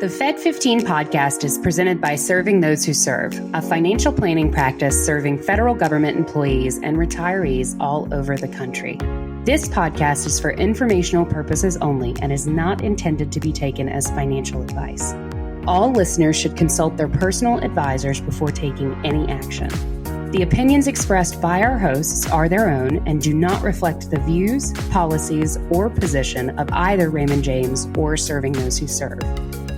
The Fed15 podcast is presented by Serving Those Who Serve, a financial planning practice serving federal government employees and retirees all over the country. This podcast is for informational purposes only and is not intended to be taken as financial advice. All listeners should consult their personal advisors before taking any action. The opinions expressed by our hosts are their own and do not reflect the views, policies, or position of either Raymond James or Serving Those Who Serve.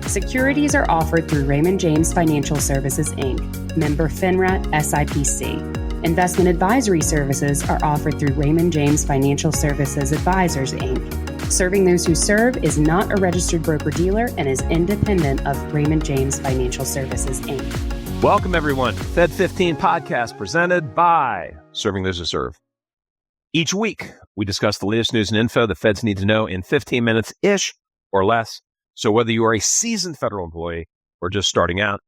Securities are offered through Raymond James Financial Services, Inc., member FINRA SIPC. Investment advisory services are offered through Raymond James Financial Services Advisors, Inc. Serving Those Who Serve is not a registered broker-dealer and is independent of Raymond James Financial Services, Inc. Welcome, everyone. Fed15 podcast presented by Serving Those Who Serve. Each week, we discuss the latest news and info the feds need to know in 15 minutes-ish or less. So whether you are a seasoned federal employee or just starting out,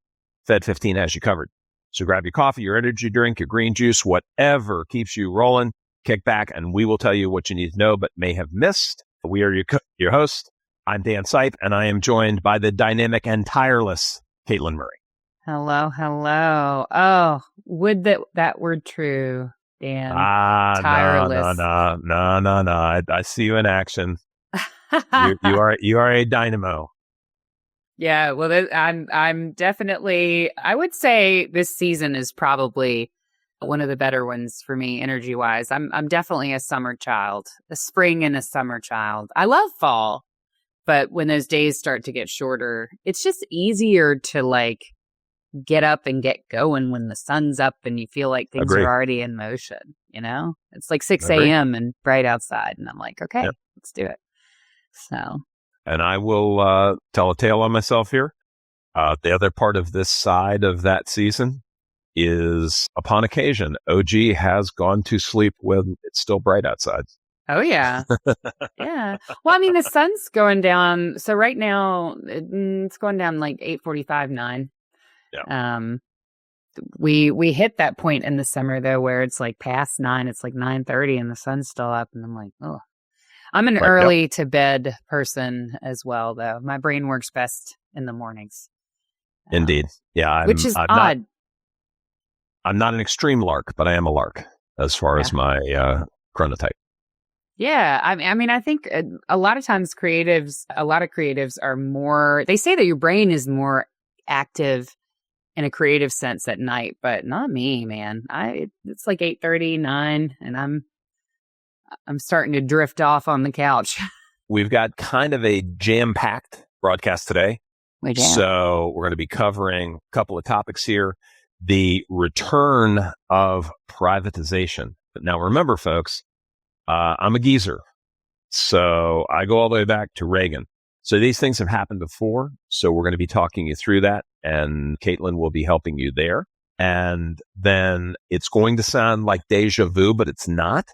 Fed15 has you covered. So grab your coffee, your energy drink, your green juice, whatever keeps you rolling, kick back, and we will tell you what you need to know but may have missed. We are your host. I'm Dan Sipe, and I am joined by the dynamic and tireless Katelyn Murray. Hello, hello. Oh, would that were true, Dan. Tireless. No. I see you in action. you are a dynamo. Yeah, well, I'm definitely. I would say this season is probably one of the better ones for me, energy wise. I'm definitely a summer child, a spring and a summer child. I love fall, but when those days start to get shorter, it's just easier to get up and get going when the sun's up and you feel like things are already in motion. You know, it's like 6 a.m. and bright outside, and I'm like, okay, let's do it. So, and I will tell a tale on myself here. The other part of this side of that season is, upon occasion, OG has gone to sleep when it's still bright outside. Oh, yeah. Yeah. Well, I mean, the sun's going down. So right now, it's going down like 8:45, 9. Yeah. We hit that point in the summer, though, where it's like past 9. It's like 9:30 and the sun's still up. And I'm like, oh. I'm an early to bed person as well, though. My brain works best in the mornings. Indeed. Yeah. Which is odd. I'm not an extreme lark, but I am a lark as far as my chronotype. Yeah. I mean, I think a lot of times a lot of creatives are more, they say that your brain is more active in a creative sense at night, but not me, man. It's like 8:30, 9, and I'm starting to drift off on the couch. We've got kind of a jam-packed broadcast today. So we're going to be covering a couple of topics here. The return of privatization. But now remember, folks, I'm a geezer. So I go all the way back to Reagan. So these things have happened before. So we're going to be talking you through that. And Katelyn will be helping you there. And then it's going to sound like deja vu, but it's not.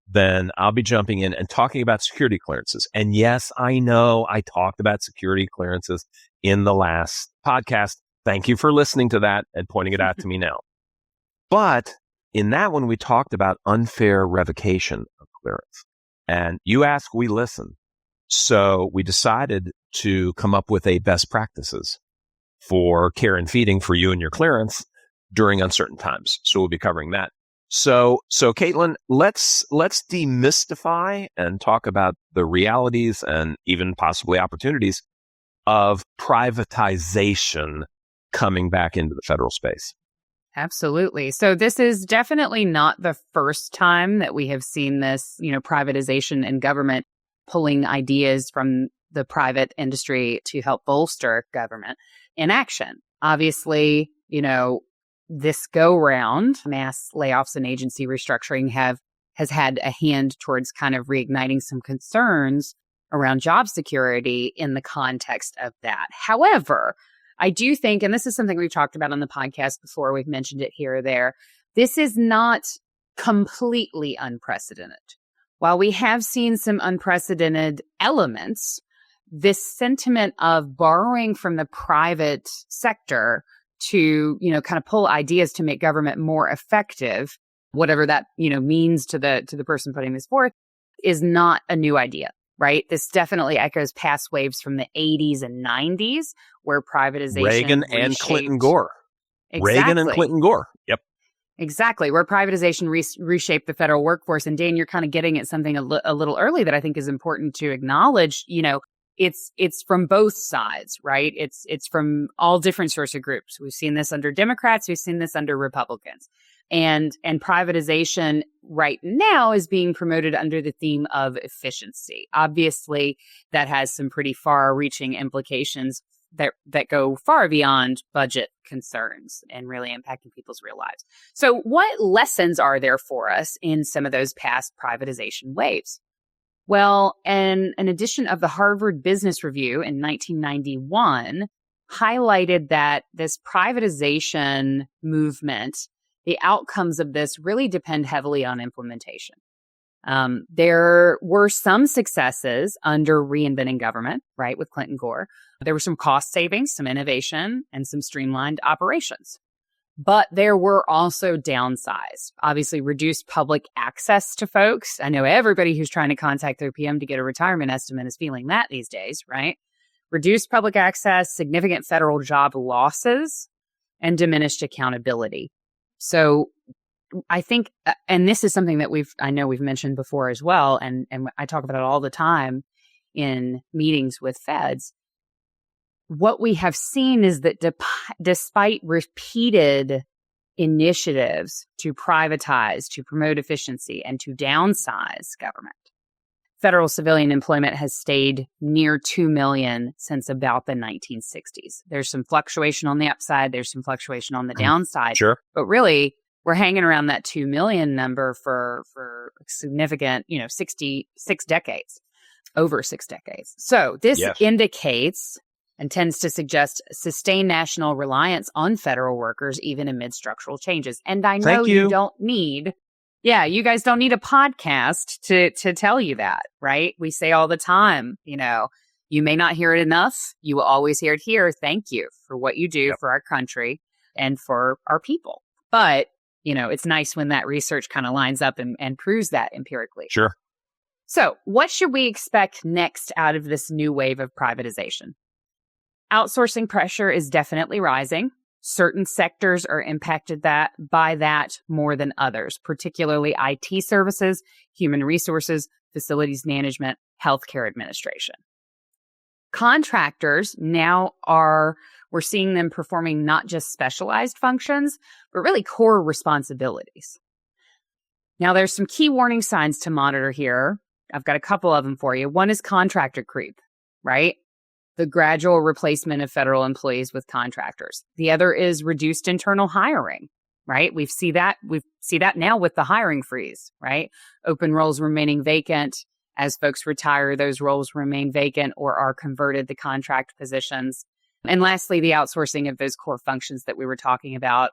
Then I'll be jumping in and talking about security clearances. And yes, I know I talked about security clearances in the last podcast. Thank you for listening to that and pointing it out to me now. But in that one, we talked about unfair revocation of clearance. And you ask, we listen. So we decided to come up with a best practices for care and feeding for you and your clearance during uncertain times. So we'll be covering that. So Katelyn, let's demystify and talk about the realities and even possibly opportunities of privatization coming back into the federal space. Absolutely. So this is definitely not the first time that we have seen this, privatization and government pulling ideas from the private industry to help bolster government in action. Obviously, this go round, mass layoffs and agency restructuring has had a hand towards kind of reigniting some concerns around job security in the context of that. However, I do think, and this is something we've talked about on the podcast before, we've mentioned it here or there, this is not completely unprecedented. While we have seen some unprecedented elements, this sentiment of borrowing from the private sector to, kind of pull ideas to make government more effective, whatever that, means to the person putting this forth, is not a new idea. right? This definitely echoes past waves from the 80s and 90s where privatization Reagan and Clinton Gore. Exactly. Reagan and Clinton Gore. Yep. Exactly. Where privatization reshaped the federal workforce. And Dan, you're kind of getting at something a little early that I think is important to acknowledge. It's from both sides, right? It's from all different sorts of groups. We've seen this under Democrats. We've seen this under Republicans. And privatization right now is being promoted under the theme of efficiency. Obviously, that has some pretty far-reaching implications that go far beyond budget concerns and really impacting people's real lives. So what lessons are there for us in some of those past privatization waves? Well, an edition of the Harvard Business Review in 1991 highlighted that this privatization movement, the outcomes of this really depend heavily on implementation. There were some successes under reinventing government, right, with Clinton Gore. There were some cost savings, some innovation, and some streamlined operations. But there were also downsides. Obviously, reduced public access to folks. I know everybody who's trying to contact their PM to get a retirement estimate is feeling that these days, right? Reduced public access, significant federal job losses, and diminished accountability. So I think, and this is something that I know we've mentioned before as well, and I talk about it all the time in meetings with feds. What we have seen is that despite repeated initiatives to privatize, to promote efficiency, and to downsize government, federal civilian employment has stayed near 2 million since about the 1960s. There's some fluctuation on the upside. There's some fluctuation on the downside. Sure. But really, we're hanging around that 2 million number for significant, 66 decades, over 6 decades. So this indicates and tends to suggest sustained national reliance on federal workers, even amid structural changes. And I know you guys don't need a podcast to tell you that, right? We say all the time, you may not hear it enough. You will always hear it here. Thank you for what you do for our country and for our people. But, it's nice when that research kind of lines up and proves that empirically. Sure. So what should we expect next out of this new wave of privatization? Outsourcing pressure is definitely rising. Certain sectors are impacted by that more than others, particularly IT services, human resources, facilities management, healthcare administration. Contractors we're seeing them performing not just specialized functions, but really core responsibilities. Now, there's some key warning signs to monitor here. I've got a couple of them for you. One is contractor creep, right? The gradual replacement of federal employees with contractors. The other is reduced internal hiring, right? We see that now with the hiring freeze, right? Open roles remaining vacant. As folks retire, those roles remain vacant or are converted to contract positions. And lastly, the outsourcing of those core functions that we were talking about,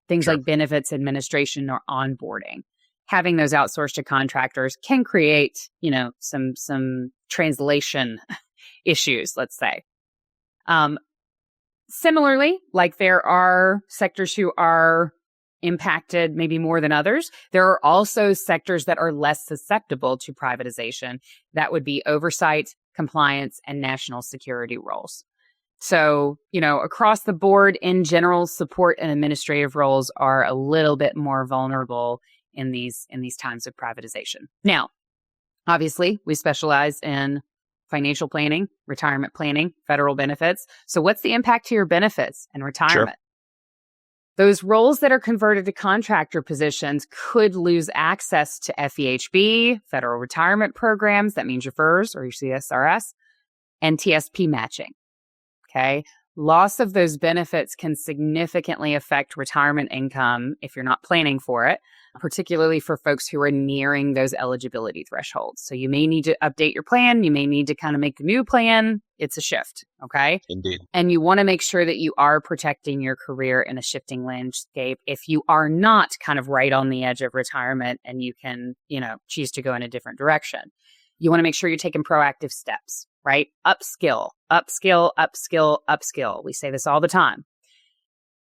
things like benefits administration or onboarding. Having those outsourced to contractors can create, some translation issues, let's say. Similarly, like there are sectors who are impacted maybe more than others, there are also sectors that are less susceptible to privatization. That would be oversight, compliance, and national security roles. So, across the board, in general, support and administrative roles are a little bit more vulnerable in these times of privatization. Now, obviously, we specialize in financial planning, retirement planning, federal benefits. So what's the impact to your benefits and retirement? Sure. Those roles that are converted to contractor positions could lose access to FEHB, federal retirement programs, that means your FERS or your CSRS, and TSP matching. Okay. Loss of those benefits can significantly affect retirement income if you're not planning for it, particularly for folks who are nearing those eligibility thresholds. So you may need to update your plan. You may need to kind of make a new plan. It's a shift. Okay. Indeed. And you want to make sure that you are protecting your career in a shifting landscape if you are not kind of right on the edge of retirement and you can, choose to go in a different direction. You want to make sure you're taking proactive steps, right? Upskill. We say this all the time.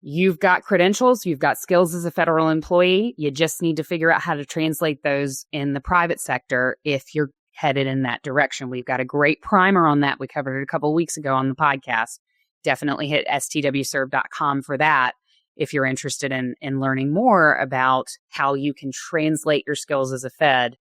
You've got credentials, you've got skills as a federal employee. You just need to figure out how to translate those in the private sector if you're headed in that direction. We've got a great primer on that. We covered it a couple of weeks ago on the podcast. Definitely hit stwserve.com for that if you're interested in learning more about how you can translate your skills as a Fed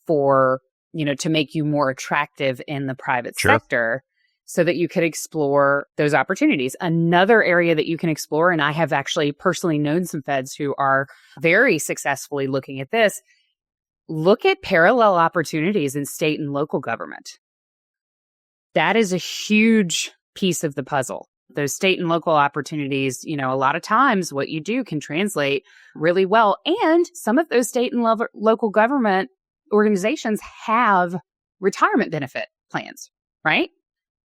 for, to make you more attractive in the private sector so that you could explore those opportunities. Another area that you can explore, and I have actually personally known some Feds who are very successfully looking at this, look at parallel opportunities in state and local government. That is a huge piece of the puzzle. Those state and local opportunities, a lot of times what you do can translate really well. And some of those state and local government organizations have retirement benefit plans, right?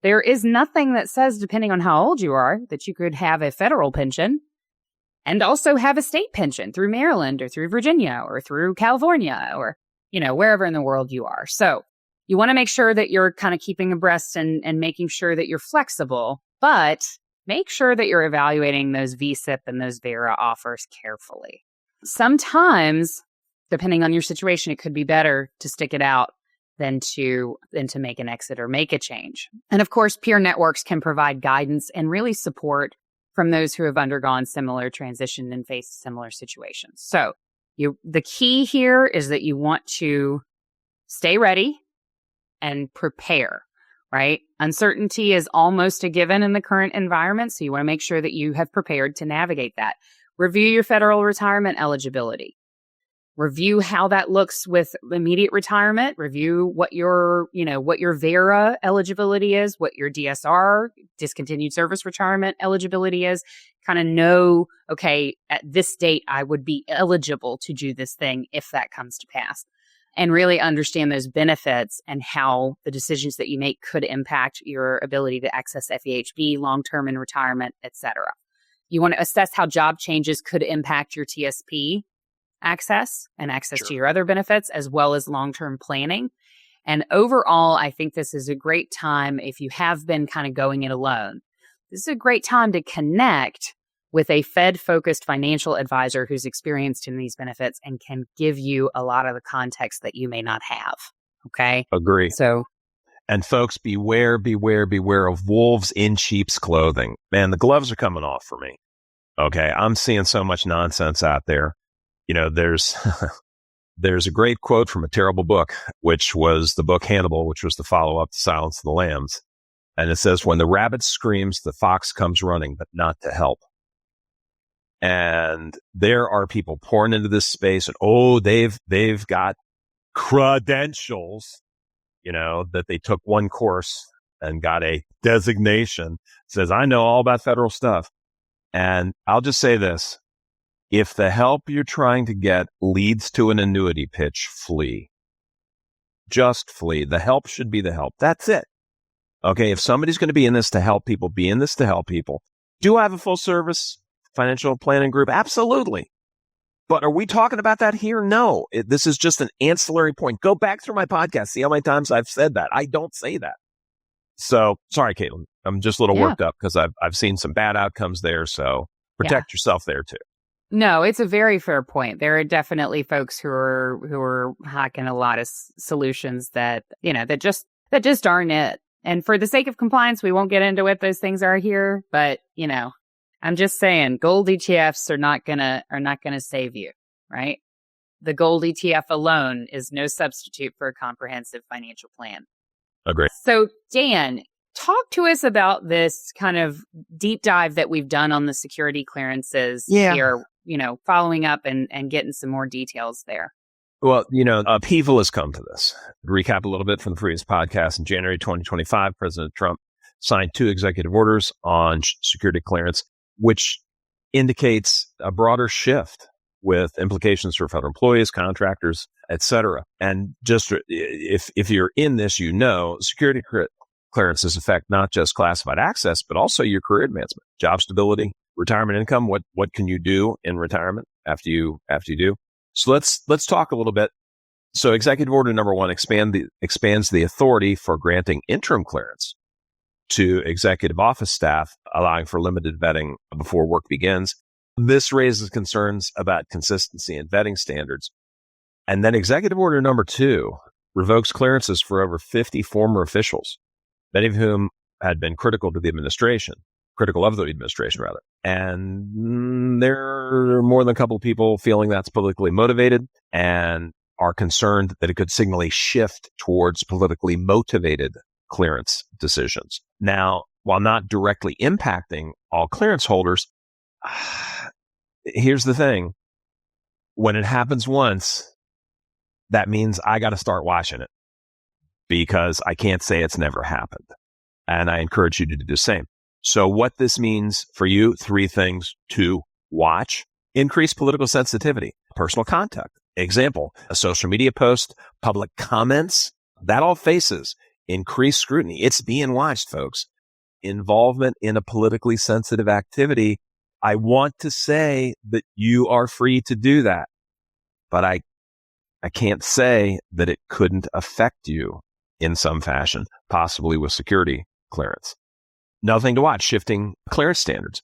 There is nothing that says, depending on how old you are, that you could have a federal pension and also have a state pension through Maryland or through Virginia or through California or, wherever in the world you are. So you want to make sure that you're kind of keeping abreast and making sure that you're flexible, but make sure that you're evaluating those VSIP and those VERA offers carefully. Sometimes, depending on your situation, it could be better to stick it out than to make an exit or make a change. And of course, peer networks can provide guidance and really support from those who have undergone similar transition and faced similar situations. So the key here is that you want to stay ready and prepare, right? Uncertainty is almost a given in the current environment, so you want to make sure that you have prepared to navigate that. Review your federal retirement eligibility. Review how that looks with immediate retirement. Review what your VERA eligibility is, what your DSR, discontinued service retirement eligibility is. Kind of know, okay, at this date, I would be eligible to do this thing if that comes to pass. And really understand those benefits and how the decisions that you make could impact your ability to access FEHB, long-term in retirement, et cetera. You want to assess how job changes could impact your TSP access and access to your other benefits, as well as long-term planning. And overall, I think this is a great time if you have been kind of going it alone. This is a great time to connect with a Fed-focused financial advisor who's experienced in these benefits and can give you a lot of the context that you may not have. Okay? Agree. And folks, beware of wolves in sheep's clothing. Man, the gloves are coming off for me. Okay? I'm seeing so much nonsense out there. There's a great quote from a terrible book, which was the book Hannibal, which was the follow-up to Silence of the Lambs. And it says, when the rabbit screams, the fox comes running, but not to help. And there are people pouring into this space and, they've got credentials, that they took one course and got a designation. It says, I know all about federal stuff. And I'll just say this. If the help you're trying to get leads to an annuity pitch, flee. Just flee. The help should be the help. That's it. Okay, if somebody's going to be in this to help people, be in this to help people. Do I have a full service financial planning group? Absolutely. But are we talking about that here? No. This is just an ancillary point. Go back through my podcast. See how many times I've said that. I don't say that. So, sorry, Katelyn. I'm just a little worked up because I've seen some bad outcomes there. So protect yourself there too. No, it's a very fair point. There are definitely folks who are hacking a lot of solutions that that just aren't it. And for the sake of compliance, we won't get into what those things are here. But I'm just saying, gold ETFs are not gonna save you, right? The gold ETF alone is no substitute for a comprehensive financial plan. Agree. So, Dan, talk to us about this kind of deep dive that we've done on the security clearances here, following up and getting some more details there. Well, upheaval has come to this. Recap a little bit from the previous podcast. In January 2025, President Trump signed 2 executive orders on security clearance, which indicates a broader shift with implications for federal employees, contractors, et cetera. And just if you're in this, security clearances affect not just classified access, but also your career advancement, job stability, retirement income. What can you do in retirement after you do? So let's talk a little bit. So Executive Order number 1 expands the authority for granting interim clearance to executive office staff, allowing for limited vetting before work begins. This raises concerns about consistency in vetting standards. And then Executive Order number 2 revokes clearances for over 50 former officials, many of whom had been critical of the administration. And there are more than a couple of people feeling that's politically motivated and are concerned that it could signal a shift towards politically motivated clearance decisions. Now, while not directly impacting all clearance holders, here's the thing. When it happens once, that means I got to start watching it because I can't say it's never happened. And I encourage you to do the same. So what this means for you, 3 things to watch: increase political sensitivity, personal contact. Example, a social media post, public comments, that all faces increased scrutiny. It's being watched, folks. Involvement in a politically sensitive activity. I want to say that you are free to do that, but I can't say that it couldn't affect you in some fashion, possibly with security clearance. Another thing to watch, shifting clearance standards.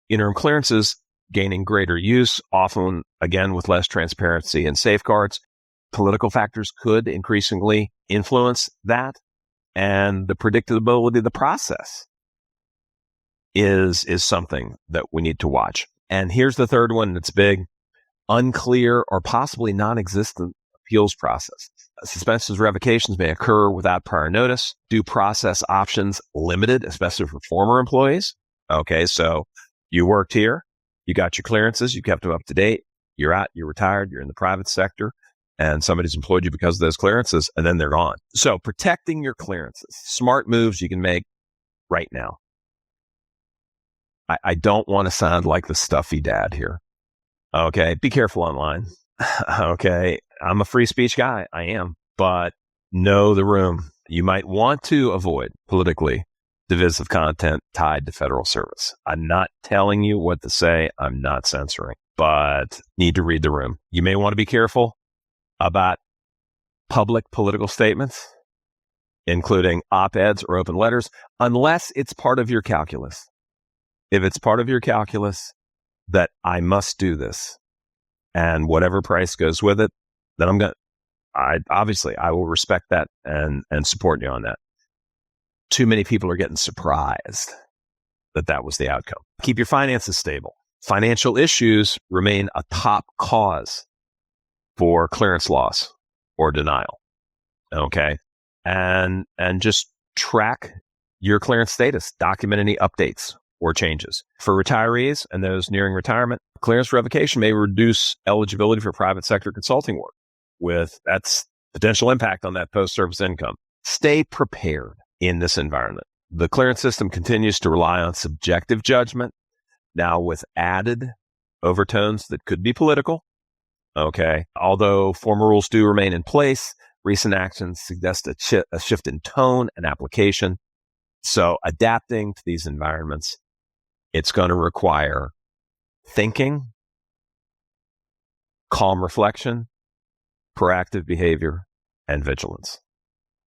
Interim clearances gaining greater use, often, again, with less transparency and safeguards. Political factors could increasingly influence that, and the predictability of the process is something that we need to watch. And here's the third one, and it's big: unclear or possibly non-existent appeals process. Suspensions, revocations may occur without prior notice. Due process options limited, especially for former employees. Okay, so you worked here, you got your clearances, you kept them up to date, you're out, you're retired, you're in the private sector, and somebody's employed you because of those clearances, and then they're gone. So protecting your clearances, smart moves you can make right now. I don't want to sound like the stuffy dad here. Okay, be careful online. Okay, I'm a free speech guy. I am. But know the room. You might want to avoid politically divisive content tied to federal service. I'm not telling you what to say. I'm not censoring, but need to read the room. You may want to be careful about public political statements, including op-eds or open letters, unless it's part of your calculus. If it's part of your calculus that I must do this, and whatever price goes with it, then I will respect that and support you on that. Too many people are getting surprised that was the outcome. Keep your finances stable. Financial issues remain a top cause for clearance loss or denial. Okay. And just track your clearance status, document any updates or changes. For retirees and those nearing retirement, clearance revocation may reduce eligibility for private sector consulting work, with that's potential impact on that post-service income. Stay prepared in this environment. The clearance system continues to rely on subjective judgment, now with added overtones that could be political. Okay. Although former rules do remain in place, recent actions suggest a shift in tone and application. So adapting to these environments, it's going to require thinking, calm reflection, proactive behavior, and vigilance.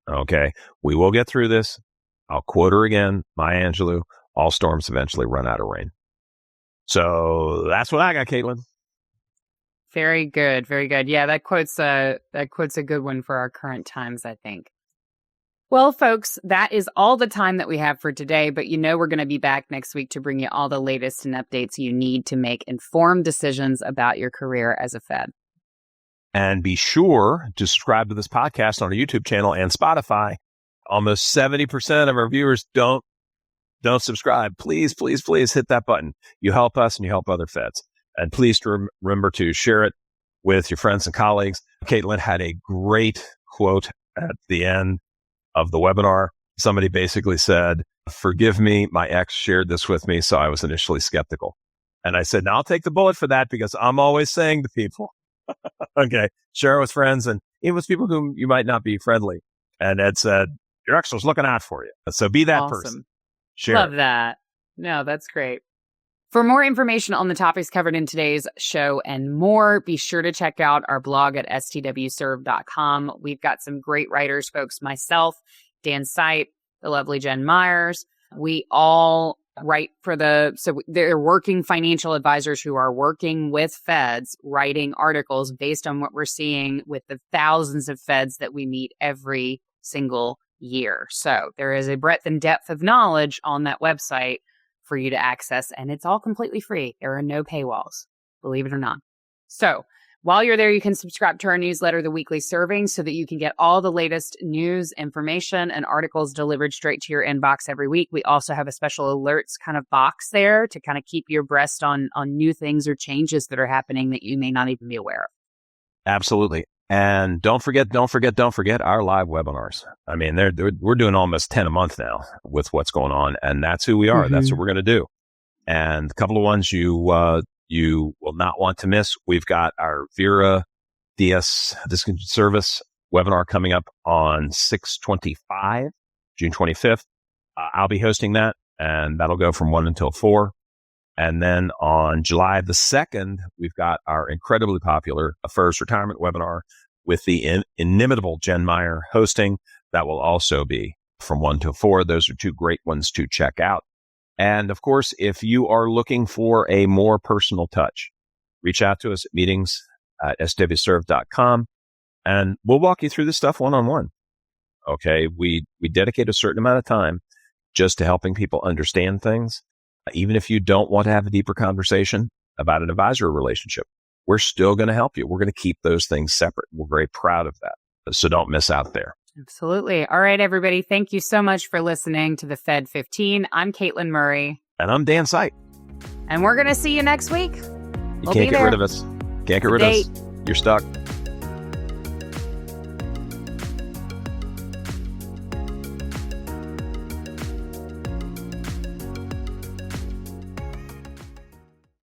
Okay. We will get through this. I'll quote her again, Maya Angelou, all storms eventually run out of rain. So that's what I got, Katelyn. Very good. Very good. Yeah, that quote's a good one for our current times, I think. Well, folks, that is all the time that we have for today, but we're going to be back next week to bring you all the latest and updates you need to make informed decisions about your career as a Fed. And be sure to subscribe to this podcast on our YouTube channel and Spotify. Almost 70% of our viewers don't subscribe. Please, please, please hit that button. You help us and you help other Feds. And please remember to share it with your friends and colleagues. Katelyn had a great quote at the end of the webinar. Somebody basically said, "Forgive me, my ex shared this with me, so I was initially skeptical." And I said, "Now I'll take the bullet for that because I'm always saying to people, okay, share it with friends and even with people whom you might not be friendly." And Ed said, "Your ex was looking out for you." So be that person. Share Love it. that. No, that's great. For more information on the topics covered in today's show and more, be sure to check out our blog at STWServe.com. We've got some great writers, folks. Myself, Dan Sipe, the lovely Jen Myers. We all right so they're working financial advisors who are working with feds, writing articles based on what we're seeing with the thousands of feds that we meet every single year. So there is a breadth and depth of knowledge on that website for you to access, and it's all completely free. There are no paywalls, believe it or not. So while you're there, you can subscribe to our newsletter, The Weekly Serving, so that you can get all the latest news, information, and articles delivered straight to your inbox every week. We also have a special alerts kind of box there to kind of keep you abreast on new things or changes that are happening that you may not even be aware of. Absolutely. And don't forget our live webinars. I mean, we're doing almost 10 a month now with what's going on, and that's who we are. Mm-hmm. That's what we're going to do. And a couple of ones you will not want to miss. We've got our Vera DS discontinued service webinar coming up on 6/25, June 25th. I'll be hosting that, and that'll go from 1 until 4. And then on July the 2nd, we've got our incredibly popular First Retirement webinar with the inimitable Jen Meyer hosting. That will also be from 1 to 4. Those are two great ones to check out. And of course, if you are looking for a more personal touch, reach out to us at meetings@stwserve.com, and we'll walk you through this stuff one-on-one. Okay. We dedicate a certain amount of time just to helping people understand things. Even if you don't want to have a deeper conversation about an advisory relationship, we're still going to help you. We're going to keep those things separate. We're very proud of that. So don't miss out there. Absolutely. All right, everybody. Thank you so much for listening to the Fed15. I'm Katelyn Murray. And I'm Dan Sight. And we're going to see you next week. You can't get rid of us. Can't get rid of us. You're stuck.